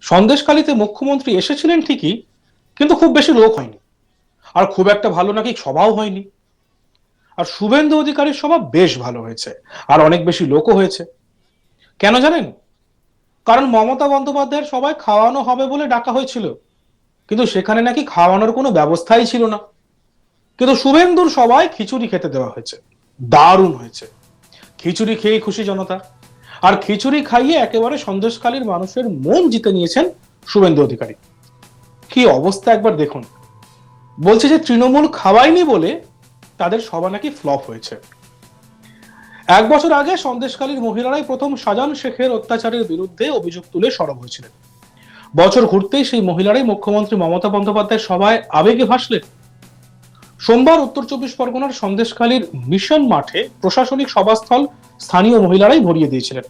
সন্দেশখালীতে মুখ্যমন্ত্রী এসেছিলেন ঠিকই, কিন্তু খুব বেশি লোক হয়নি। আর খুব একটা ভালো নাকি সভাও হয়নি। আর শুভেন্দু অধিকারীর সভা বেশ ভালো হয়েছে, আর অনেক বেশি লোকও হয়েছে। কেন জানেন? কারণ মমতা বন্দ্যোপাধ্যায়ের সবাই খাওয়ানো হবে বলে ডাকা হয়েছিল, কিন্তু সেখানে নাকি খাওয়ানোর কোনো ব্যবস্থাই ছিল না। কিন্তু শুভেন্দুর সবাই খিচুড়ি খেতে দেওয়া হয়েছে। দারুণ হয়েছে। খিচুড়ি খেয়ে খুশি জনতা। আর খিচুড়ি খাইয়ে একেবারে সন্দেশখালীর মানুষের মন জিতে নিয়েছেন শুভেন্দু অধিকারী। কি অবস্থা একবার দেখুন। বলছে যে তৃণমূল খাওয়ায়নি বলে তাদের সভা নাকি ফ্লপ হয়েছে। 1 বছর আগে সন্দেশখালীর মহিলারাই প্রথম শাহজাহান শেখের অত্যাচারের বিরুদ্ধে অভিযোগ তুলে সরব হয়েছিলেন। বছর ঘুরতেই সেই মহিলারাই মুখ্যমন্ত্রী মমতা বন্দ্যোপাধ্যায়ের সভায় আবেগে ভাসলেন। সোমবার উত্তর 24 পরগনার সন্দেশখালীর মিশন মাঠে প্রশাসনিক সভাস্থল স্থানীয় মহিলারাই ভরিয়ে দিয়েছিলেন।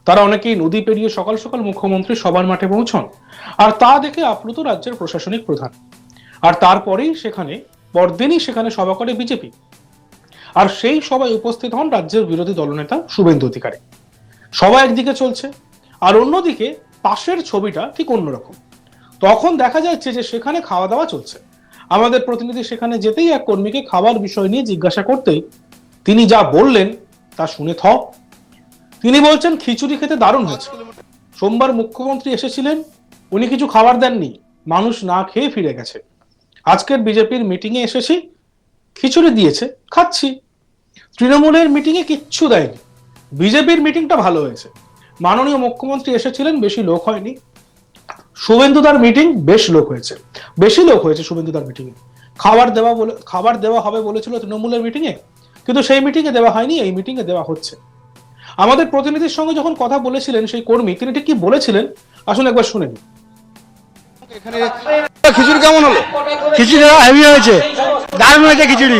তারা অনেকেই নদী পেরিয়ে সকাল সকাল মুখ্যমন্ত্রী সভার মাঠে পৌঁছন, আর তা দেখে আপ্লুত রাজ্যের প্রশাসনিক প্রধান। আর তারপরেই পরদিনই সেখানে সভা করে বিজেপি। আর সেই সভায় উপস্থিত হন রাজ্যের বিরোধী দলনেতা শুভেন্দু অধিকারী। সভা একদিকে চলছে, আর অন্যদিকে পাশের ছবিটা ঠিক অন্যরকম। তখন দেখা যাচ্ছে যে সেখানে খাওয়া দাওয়া চলছে। আমাদের প্রতিনিধি সেখানে যেতেই এক কর্মীকে খাবার বিষয় নিয়ে জিজ্ঞাসা করতেই তিনি যা বললেন তা শুনে থ। তিনি বলছেন খিচুড়ি খেতে দারুণ হয়েছে। সোমবার মুখ্যমন্ত্রী এসেছিলেন, উনি কিছু খাবার দেননি, মানুষ না খেয়ে ফিরে গেছে। আজকের বিজেপির মিটিং এ এসেছি, খিচুড়ি দিয়েছে, খাচ্ছি। তৃণমূলের মিটিং এ কিচ্ছু দেয়নি। বিজেপির মিটিংটা ভালো হয়েছে। মাননীয় মুখ্যমন্ত্রী এসেছিলেন, বেশি লোক হয়নি। শুভেন্দুদার মিটিং বেশ লোক হয়েছে, বেশি লোক হয়েছে শুভেন্দুদার মিটিং এ। খাবার দেওয়া হবে বলেছিল তৃণমূলের মিটিং এ, কিন্তু সেই মিটিং এ দেওয়া হয়নি, এই মিটিং এ দেওয়া হচ্ছে। আমাদের প্রতিনিধির সঙ্গে যখন কথা বলেছিলেন সেই কর্মী, তিনি ঠিক কি বলেছিলেন আসলে একবার শুনে নিন। এখানে খিচুড়ি কেমন হলো? খিচুড়ি হেভি হয়েছে, দারুণ হয়েছে খিচুড়ি।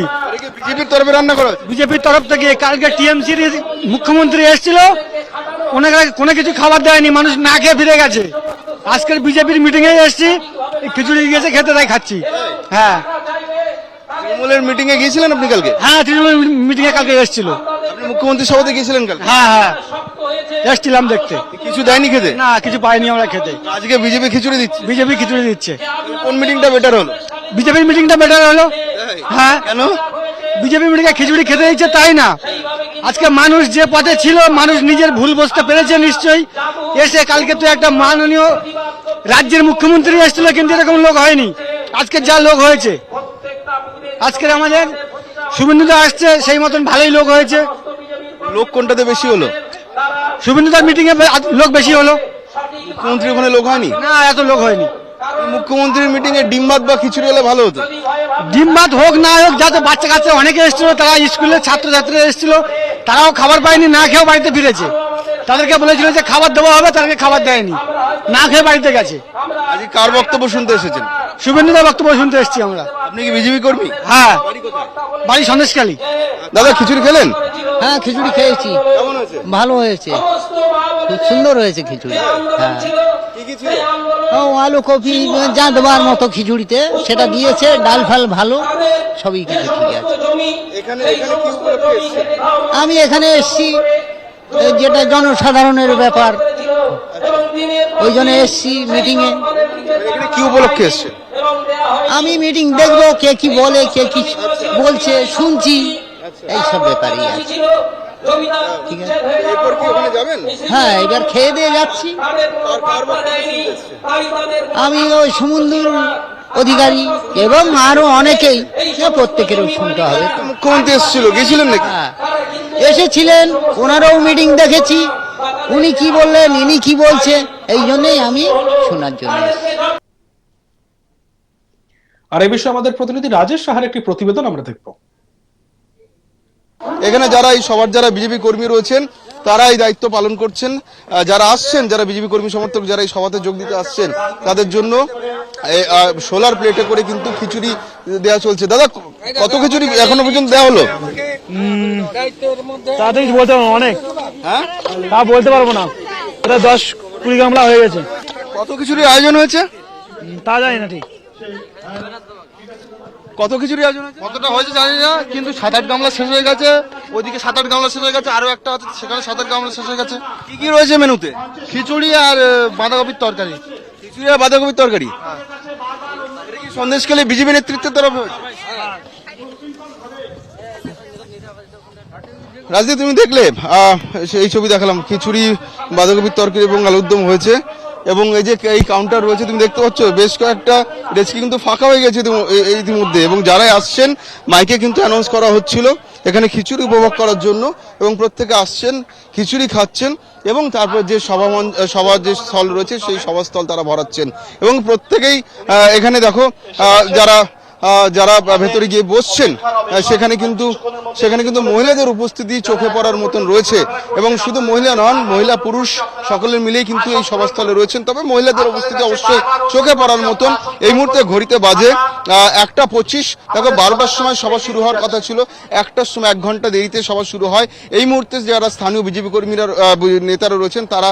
বিজেপির তরফে রান্না করা হয়েছে? বিজেপির তরফ থেকে কালকে টিএমসির মুখ্যমন্ত্রী এসেছিল, ওনাকে কোনো কিছু খাবার দেয়নি, মানুষ না খেয়ে ফিরে গেছে। আজকের বিজেপির মিটিং এ এসেছি, খিচুড়ি গিয়েছে খেতে, তাই খাচ্ছি। হ্যাঁ, তৃণমূলের মিটিং এ গিয়েছিলেন আপনি কালকে? হ্যাঁ, তৃণমূল মিটিং এ কালকে এসেছিল। আপনি মুখ্যমন্ত্রী সভাতে গিয়েছিলেন কালকে? হ্যাঁ হ্যাঁ, এসেছিলাম দেখতে। কিছু দেয়নি খেতে? না, কিছু পাইনি আমরা খেতে। আজকে বিজেপি খিচুড়ি দিচ্ছে? বিজেপি খিচুড়ি দিচ্ছে। কোন মিটিংটা বেটার হলো? বিজেপির মিটিংটা বেটার হলো। হ্যাঁ, কেন? বিজেপি মিটিংয়ে খিচুড়ি খেতে দিচ্ছে তাই না, আজকে মানুষ যে পথে ছিল, মানুষ নিজের ভুল বুঝতে পেরেছে নিশ্চয়ই। এসে কালকে তো একটা মাননীয় রাজ্যের মুখ্যমন্ত্রী এসেছিল, কিন্তু এরকম লোক হয়নি। আজকে যা লোক হয়েছে, আজকের আমাদের শুভেন্দুদা আসছে, সেই মতন ভালোই লোক হয়েছে। লোক কোনটাতে বেশি হলো? শুভেন্দুদার মিটিং এ লোক বেশি হলো। মুখ্যমন্ত্রী ওখানে লোক হয়নি? না, এত লোক হয়নি। মুখ্যমন্ত্রীর মিটিং এ ডিম ভাত বা খিচুড়ি হলে ভালো হতো। ডিম ভাত হোক না হোক, যাতে বাচ্চা কাচ্চা অনেকে এসেছিল, তারা স্কুলের ছাত্রছাত্রীরা এসেছিল, তারাও খাবার পায়নি, না খেয়েও বাড়িতে ফিরেছে। তাদেরকে বলেছিল যে খাবার দেওয়া হবে, তাদেরকে খাবার দেয়নি, না খেয়ে বাড়িতে গেছে। আজকে কার বক্তব্য শুনতে এসেছেন? শুভেন্দুদার বক্তব্য শুনতে এসেছি আমরা। আপনি কি বিজেপি কর্মী? হ্যাঁ, বাড়ি সন্দেশখালী। দাদা খিচুড়ি খেলেন? হ্যাঁ, খিচুড়ি খেয়েছি, কেমন হয়েছে? ভালো হয়েছে, খুব সুন্দর হয়েছে খিচুড়ি। হ্যাঁ, কি কি ছিল? আলু কপি যা দেওয়ার মতো খিচুড়িতে সেটা দিয়েছে, ডাল ফাল ভালো, সবই কিছু ঠিক আছে। এখানে কি উপলক্ষে এসেছেন? আমি এখানে এসছি, যেটা জনসাধারণের ব্যাপার, ওই জন্য এসছি মিটিংয়ে। এখানে কি উপলক্ষে এসেছেন? আমি মিটিং দেখবো, কে কি বলে, কে কি বলছে শুনছি, এইসব ব্যাপারই আছে। ঠিক আছে, এরপর কি ওখানে যাবেন? হ্যাঁ, এবার খেয়ে দিয়ে যাচ্ছি। কার বক্তব্য শুনতে এসেছেন? আমি ওই সমুদ্র অধিকারী এবং আরো অনেকেই, প্রত্যেকেরও শুনতে হবে। মুখ্যমন্ত্রী এসেছিল, গেছিলেন নাকি? হ্যাঁ, এসেছিলেন, ওনারও মিটিং দেখেছি, উনি কি বললেন, ইনি কি বলছে, এই জন্যই আমি শোনার জন্য এসেছি। আর এই বিষয়ে আমাদের প্রতিনিধি রাজেশ সাহার একটি প্রতিবেদন আমরা দেখব। এখানে যারা এই সবার যারা বিজেপি কর্মী রয়েছেন, তারা এই দায়িত্ব পালন করছেন। যারা আসছেন, যারা বিজেপি কর্মী সমর্থক, যারা এই সভাতে যোগ দিতে আসছেন, তাদের জন্য সোলার প্লেটে করে কিন্তু খিচুড়ি দেওয়া চলছে। দাদা, কত খিচুড়ি এখনো পর্যন্ত দেওয়া হলো? তাড়াতাড়ি বলতে পারবো, অনেক। হ্যাঁ, তা বলতে পারবো না, এটা 10-20 গামলা হয়ে গেছে। কত খিচুড়ির আয়োজন হয়েছে তা জানি না ঠিক। কত খিচুড়ি আয়োজন হয়েছে? কতটা হয়েছে জানি না, কিন্তু 7-8 গামলা শেষ হয়ে গেছে। ওইদিকে 7-8 গামলা শেষ হয়ে গেছে, আরো একটা আছে সেখানে 7-8 গামলা শেষ হয়ে গেছে। কি কি রয়েছে মেনুতে? খিচুড়ি আর বাঁধাকপির তরকারি। খিচুড়ি আর বাঁধাকপির তরকারি এটা কি সন্দেশখালী বিজেপি নেতৃত্বের তরফে হয়েছে? রাজদীপ তুমি দেখলে এই ছবি দেখালাম, খিচুড়ি বাঁধাকপির তরকারি এবং আলুর দম হয়েছে এবং এই যে এই কাউন্টার রয়েছে তুমি দেখতে পাচ্ছ বেশ কয়েকটা রেস্কি কিন্তু ফাঁকা হয়ে গেছে ইতিমধ্যে, এবং যারাই আসছেন মাইকে কিন্তু অ্যানাউন্স করা হচ্ছিল এখানে খিচুড়ি উপভোগ করার জন্য, এবং প্রত্যেকে আসছেন খিচুড়ি খাচ্ছেন এবং তারপর যে সভা যে স্থল রয়েছে সেই সভাস্থল তারা ভরাচ্ছেন এবং প্রত্যেকেই এখানে দেখো যারা ভেতরে গিয়ে বসছেন সেখানে কিন্তু মহিলাদের উপস্থিতি চোখে পড়ার মতন রয়েছে, এবং শুধু মহিলা নন, মহিলা পুরুষ সকলে মিলেই কিন্তু এই সভাস্থলে রয়েছেন। তবে মহিলাদের উপস্থিতি অবশ্যই চোখে পড়ার মতন। এই মুহূর্তে ঘড়িতে বাজে 1:25। দেখো 12টার সময় সভা শুরু হওয়ার কথা ছিল, 1টার সময় 1 ঘন্টা দেরিতে সভা শুরু হয়। এই মুহূর্তে যারা স্থানীয় বিজেপি কর্মীরা নেতারা রয়েছেন তারা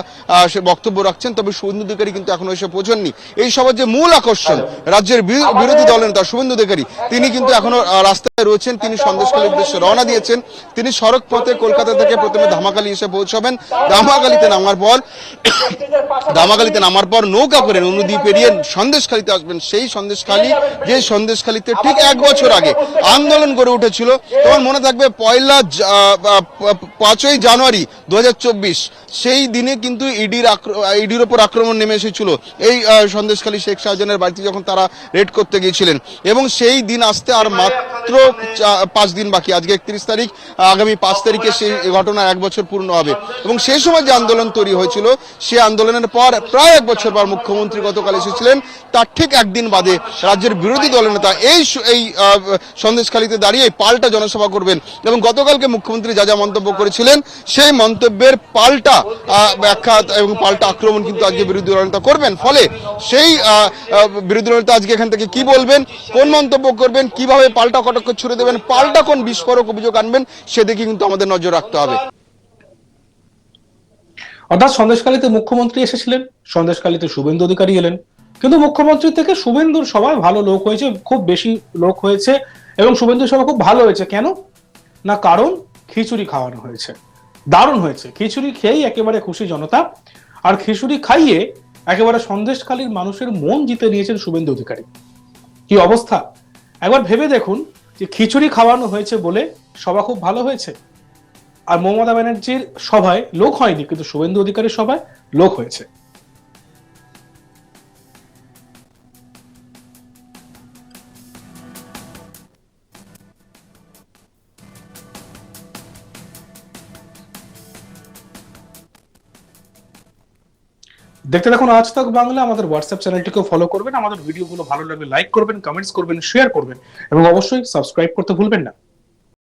সে বক্তব্য রাখছেন, তবে শুভেন্দু অধিকারী কিন্তু এখনো এসে পৌঁছননি। এই সভার যে মূল আকর্ষণ রাজ্যের বিরোধী দলনেতা শুভেন্দু অধিকারী, তিনি কিন্তু এখনো রাস্তায় রয়েছেন। তিনি সন্দেশখালীর উদ্দেশ্যে রওনা দিয়েছেন। তিনি সড়ক পথে কলকাতা থেকে প্রথমে ধামাখালী এসে পৌঁছাবেন। ধামাখালীতে নামার পর নৌকা করে নদী পেরিয়ে সন্দেশখালীতে আসবেন। সেই সন্দেশখালী, যে সন্দেশখালীতে ঠিক 1 বছর আগে আন্দোলন গড়ে উঠেছিল। তোমার মনে থাকবে 5ই জানুয়ারি 2024 সেই দিনে কিন্তু ইডির ওপর আক্রমণ নেমে এসেছিল এই সন্দেশখালী শেখ শাহজাহানের বাড়িতে যখন তারা রেড করতে গিয়েছিলেন, এবং সেই দিন আসতে আর মাত্র 5 দিন বাকি। আজকে 31 তারিখ, আগামী 5 তারিখে সেই ঘটনা 1 বছর পূর্ণ হবে। এবং সেই সময় যে আন্দোলন তৈরি হয়েছিল, সেই আন্দোলনের পর প্রায় 1 বছর পর মুখ্যমন্ত্রী গতকাল এসেছিলেন। তার ঠিক 1 দিন বাদে রাজ্যের বিরোধী দলনেতা এই সন্দেশখালীতে দাঁড়িয়ে পাল্টা জনসভা করবেন, এবং গতকালকে মুখ্যমন্ত্রী যা যা মন্তব্য করেছিলেন সেই মন্তব্যের পাল্টা ব্যাখ্যা এবং পাল্টা আক্রমণ কিন্তু আজকে বিরোধী দলনেতা করবেন। ফলে সেই বিরোধী দলনেতা আজকে এখান থেকে কি বলবেন, কোন মন্তব্য করবেন, কিভাবে পাল্টা কটাক্ষ ছুড়ে দেবেন, পাল্টা কোন বিস্ফোরক অভিযোগ আনবেন, সেদিকে কিন্তু আমাদের নজর রাখতে হবে। অর্থাৎ সন্দেশখালীতে মুখ্যমন্ত্রী এসেছিলেন, সন্দেশখালীতে শুভেন্দু অধিকারী এলেন, কিন্তু মুখ্যমন্ত্রী থেকে শুভেন্দুর সভায় ভালো লোক হয়েছে, খুব বেশি লোক হয়েছে, এবং শুভেন্দুর সভা খুব ভালো হয়েছে। কেন না, কারণ খিচুড়ি খাওয়ানো হয়েছে, দারুণ হয়েছে। খিচুড়ি খেয়েই একেবারে খুশি জনতা, আর খিচুড়ি খাইয়ে একেবারে সন্দেশখালীর মানুষের মন জিতে নিয়েছেন শুভেন্দু অধিকারী। কি অবস্থা একবার ভেবে দেখুন, যে খিচুড়ি খাওয়ানো হয়েছে বলে সভা খুব ভালো হয়েছে, আর মমতা ব্যানার্জির সভায় লোক হয়নি, কিন্তু শুভেন্দু অধিকারীর সভায় লোক হয়েছে। দেখতে দেখুন আজ তাক বাংলা। আমাদের হোয়াটসঅ্যাপ চ্যানেলটিকেও ফলো করবেন, আমাদের ভিডিওগুলো ভালো লাগলে লাইক করবেন, কমেন্টস করবেন, শেয়ার করবেন, এবং অবশ্যই সাবস্ক্রাইব করতে ভুলবেন না।